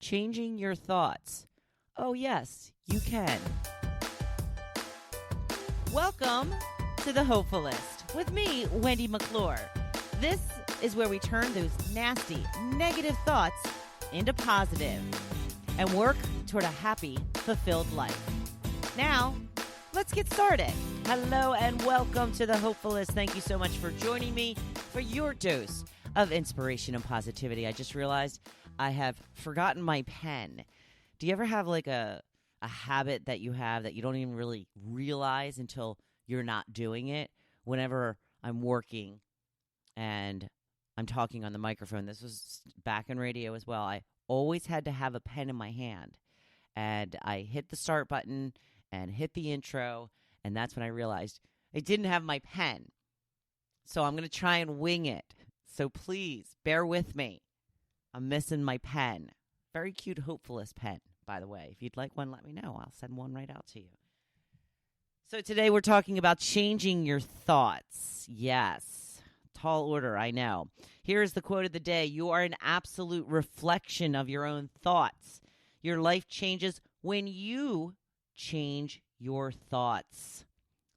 changing your thoughts. Oh, yes, you can. Welcome to the Hopefulist with me, Wendy McClure. This is where we turn those nasty, negative thoughts into positive and work toward a happy, fulfilled life. Now, let's get started. Hello and welcome to the Hopefulist. Thank you so much for joining me for your dose of inspiration and positivity. I just realized I have forgotten my pen. Do you ever have like a habit that you have that you don't even really realize until you're not doing it? Whenever I'm working and I'm talking on the microphone, this was back in radio as well, I always had to have a pen in my hand. And I hit the start button and hit the intro, and that's when I realized I didn't have my pen. So I'm going to try and wing it. So please, bear with me. I'm missing my pen. Very cute Hopefulist pen, by the way. If you'd like one, let me know. I'll send one right out to you. So today we're talking about changing your thoughts. Yes, tall order, I know. Here's the quote of the day. You are an absolute reflection of your own thoughts. Your life changes when you change your thoughts.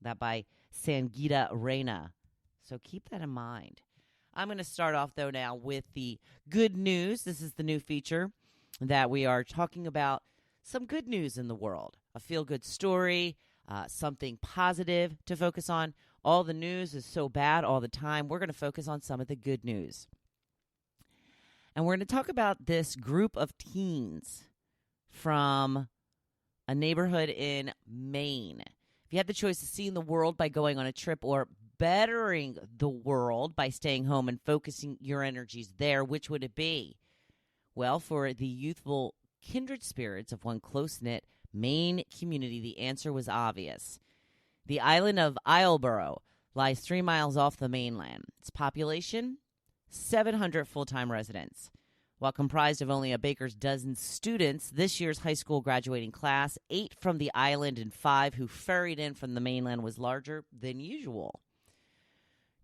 That by Sangeeta Reyna. So keep that in mind. I'm going to start off, though, now with the good news. This is the new feature that we are talking about some good news in the world. A feel-good story, something positive to focus on. All the news is so bad all the time. We're going to focus on some of the good news. And we're going to talk about this group of teens from a neighborhood in Maine. If you had the choice of seeing the world by going on a trip or bettering the world by staying home and focusing your energies there, which would it be? Well, for the youthful kindred spirits of one close-knit Maine community, the answer was obvious. The island of Islesboro lies 3 miles off the mainland. Its population, 700 full-time residents. While comprised of only a baker's dozen students, this year's high school graduating class, 8 from the island and 5 who ferried in from the mainland, was larger than usual.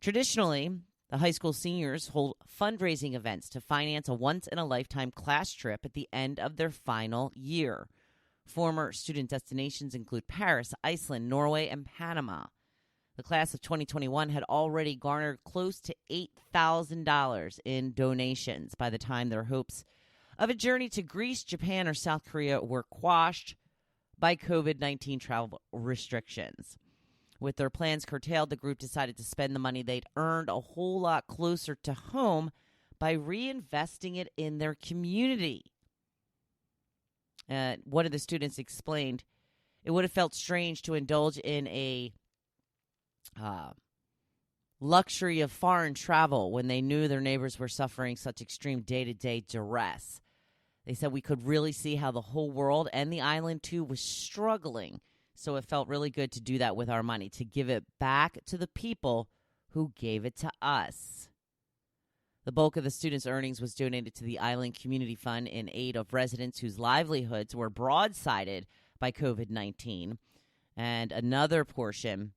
Traditionally, the high school seniors hold fundraising events to finance a once-in-a-lifetime class trip at the end of their final year. Former student destinations include Paris, Iceland, Norway, and Panama. The class of 2021 had already garnered close to $8,000 in donations by the time their hopes of a journey to Greece, Japan, or South Korea were quashed by COVID-19 travel restrictions. With their plans curtailed, the group decided to spend the money they'd earned a whole lot closer to home by reinvesting it in their community. One of the students explained, it would have felt strange to indulge in a luxury of foreign travel when they knew their neighbors were suffering such extreme day-to-day duress. They said we could really see how the whole world and the island, too, was struggling. So it felt really good to do that with our money, to give it back to the people who gave it to us. The bulk of the students' earnings was donated to the Island Community Fund in aid of residents whose livelihoods were broadsided by COVID-19. And another portion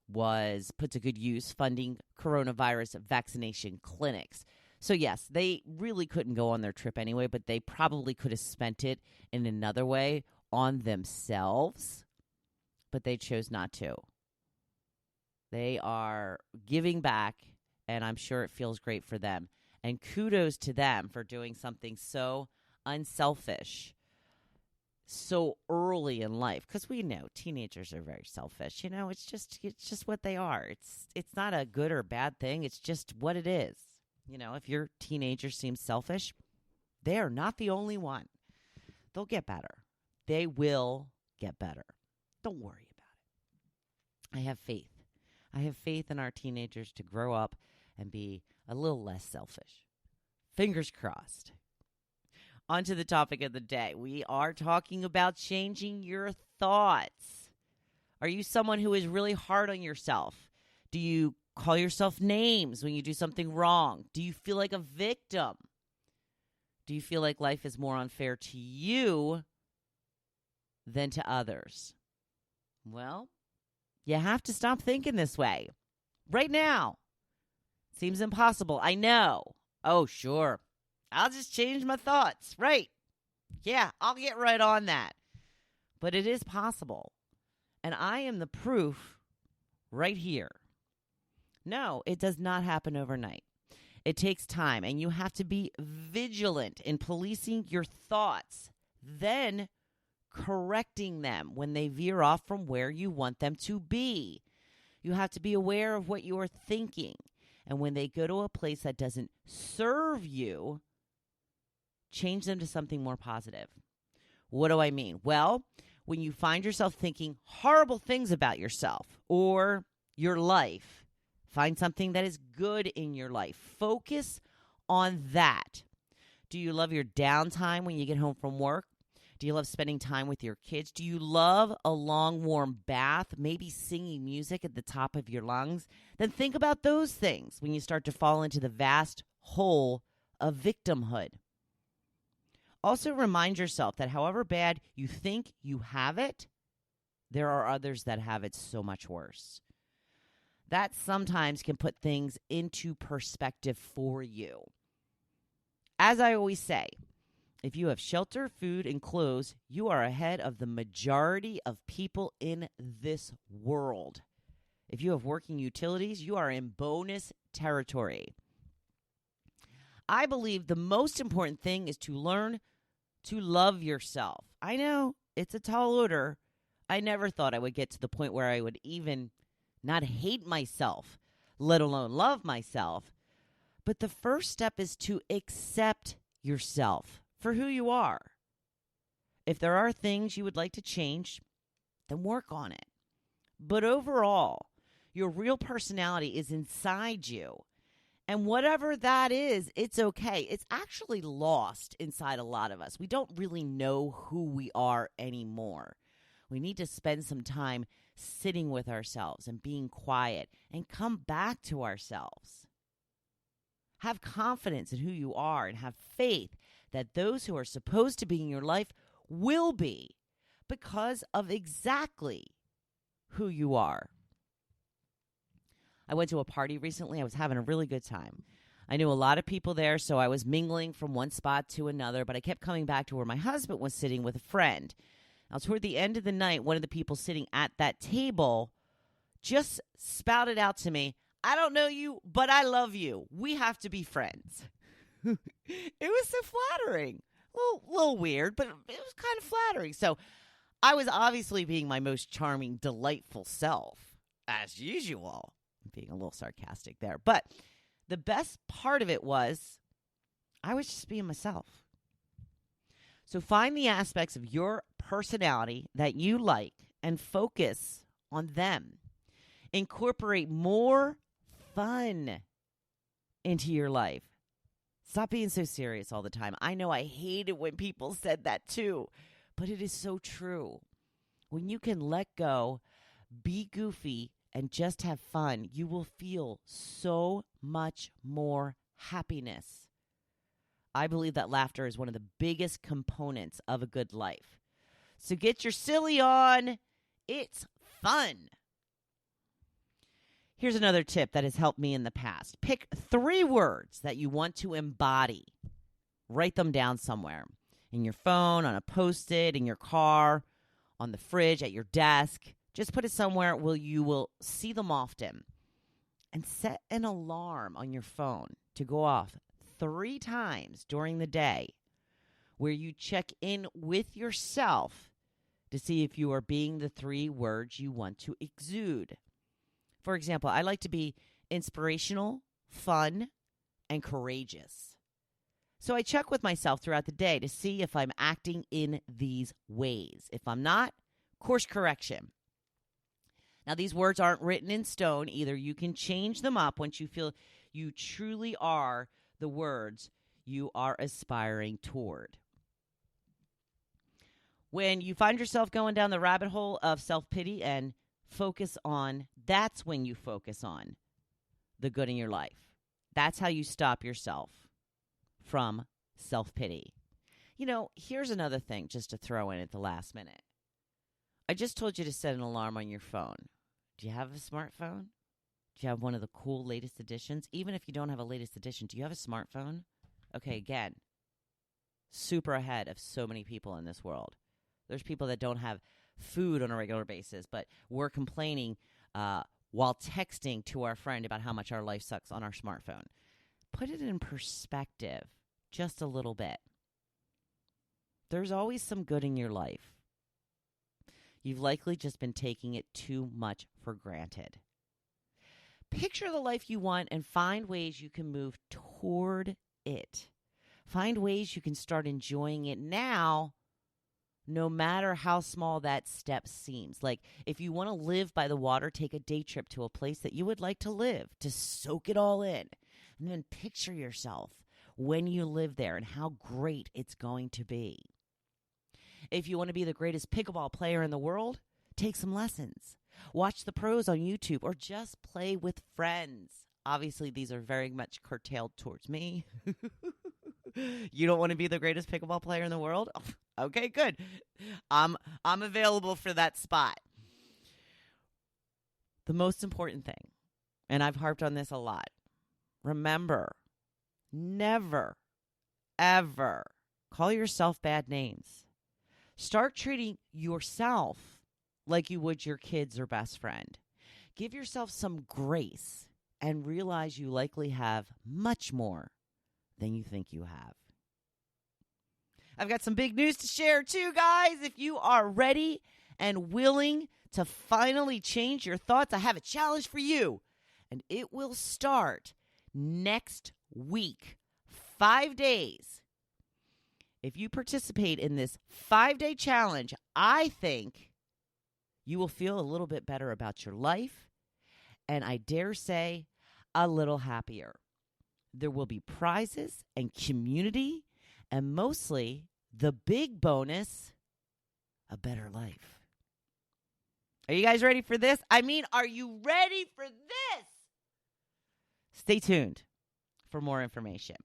was put to good use funding coronavirus vaccination clinics. So, yes, they really couldn't go on their trip anyway, but they probably could have spent it in another way on themselves, but they chose not to. They are giving back, and I'm sure it feels great for them. And kudos to them for doing something so unselfish so early in life, because we know teenagers are very selfish. You know, it's just what they are. It's not a good or bad thing. It's just what it is. You know, if your teenager seems selfish, they are not the only one. They'll get better. They will get better. Don't worry about it. I have faith. I have faith in our teenagers to grow up and be a little less selfish. Fingers crossed. On to the topic of the day. We are talking about changing your thoughts. Are you someone who is really hard on yourself? Do you call yourself names when you do something wrong? Do you feel like a victim? Do you feel like life is more unfair to you than to others? Well, you have to stop thinking this way. Right now. Seems impossible. I know. Oh, sure. I'll just change my thoughts. Right. Yeah, I'll get right on that. But it is possible. And I am the proof right here. No, it does not happen overnight. It takes time, and you have to be vigilant in policing your thoughts, then correcting them when they veer off from where you want them to be. You have to be aware of what you are thinking, and when they go to a place that doesn't serve you, change them to something more positive. What do I mean? Well, when you find yourself thinking horrible things about yourself or your life, find something that is good in your life. Focus on that. Do you love your downtime when you get home from work? Do you love spending time with your kids? Do you love a long, warm bath, maybe singing music at the top of your lungs? Then think about those things when you start to fall into the vast hole of victimhood. Also remind yourself that however bad you think you have it, there are others that have it so much worse. That sometimes can put things into perspective for you. As I always say, if you have shelter, food, and clothes, you are ahead of the majority of people in this world. If you have working utilities, you are in bonus territory. I believe the most important thing is to learn to love yourself. I know it's a tall order. I never thought I would get to the point where I would even not hate myself, let alone love myself. But the first step is to accept yourself for who you are. If there are things you would like to change, then work on it. But overall, your real personality is inside you. And whatever that is, it's okay. It's actually lost inside a lot of us. We don't really know who we are anymore. We need to spend some time sitting with ourselves and being quiet and come back to ourselves. Have confidence in who you are and have faith that those who are supposed to be in your life will be because of exactly who you are. I went to a party recently. I was having a really good time. I knew a lot of people there, so I was mingling from one spot to another, but I kept coming back to where my husband was sitting with a friend. Now, toward the end of the night, one of the people sitting at that table just spouted out to me, "I don't know you, but I love you. We have to be friends." It was so flattering. A little weird, but it was kind of flattering. So I was obviously being my most charming, delightful self, as usual. I'm being a little sarcastic there. But the best part of it was I was just being myself. So find the aspects of your personality that you like and focus on them. Incorporate more fun into your life. Stop being so serious all the time. I know I hate it when people said that too, but it is so true. When you can let go, be goofy, and just have fun, you will feel so much more happiness. I believe that laughter is one of the biggest components of a good life. So get your silly on. It's fun. Here's another tip that has helped me in the past. Pick 3 words that you want to embody. Write them down somewhere. In your phone, on a Post-it, in your car, on the fridge, at your desk. Just put it somewhere where you will see them often. And set an alarm on your phone to go off 3 times during the day where you check in with yourself to see if you are being the 3 words you want to exude. For example, I like to be inspirational, fun, and courageous. So I check with myself throughout the day to see if I'm acting in these ways. If I'm not, course correction. Now, these words aren't written in stone either. You can change them up once you feel you truly are the words you are aspiring toward. When you find yourself going down the rabbit hole of self-pity and that's when you focus on the good in your life. That's how you stop yourself from self-pity. You know, here's another thing just to throw in at the last minute. I just told you to set an alarm on your phone. Do you have a smartphone? Do you have one of the cool latest editions? Even if you don't have a latest edition, do you have a smartphone? Okay, again, super ahead of so many people in this world. There's people that don't have food on a regular basis, but we're complaining while texting to our friend about how much our life sucks on our smartphone. Put it in perspective just a little bit. There's always some good in your life. You've likely just been taking it too much for granted. Picture the life you want and find ways you can move toward it. Find ways you can start enjoying it now, no matter how small that step seems. Like if you want to live by the water, take a day trip to a place that you would like to live, to soak it all in. And then picture yourself when you live there and how great it's going to be. If you want to be the greatest pickleball player in the world, take some lessons. Watch the pros on YouTube or just play with friends. Obviously, these are very much curtailed towards me. You don't want to be the greatest pickleball player in the world? Okay, good. I'm available for that spot. The most important thing, and I've harped on this a lot, remember, never, ever call yourself bad names. Start treating yourself like you would your kids or best friend. Give yourself some grace and realize you likely have much more than you think you have. I've got some big news to share too, guys. If you are ready and willing to finally change your thoughts, I have a challenge for you. And it will start next week, 5 days. If you participate in this 5-day challenge, I think you will feel a little bit better about your life, and I dare say a little happier. There will be prizes and community, and mostly the big bonus, a better life. Are you guys ready for this? I mean, are you ready for this? Stay tuned for more information.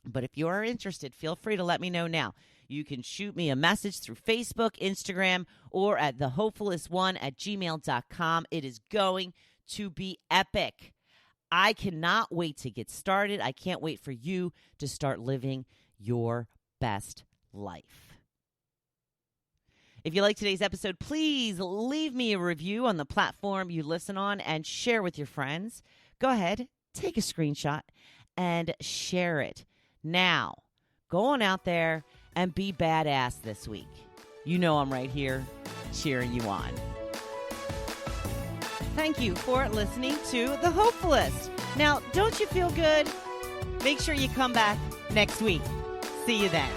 But if you are interested, feel free to let me know now. You can shoot me a message through Facebook, Instagram, or at thehopefulist1@gmail.com. It is going to be epic. I cannot wait to get started. I can't wait for you to start living your best life. If you like today's episode, please leave me a review on the platform you listen on and share with your friends. Go ahead, take a screenshot and share it. Now, go on out there and be badass this week. You know I'm right here cheering you on. Thank you for listening to The Hopefulist. Now, don't you feel good? Make sure you come back next week. See you then.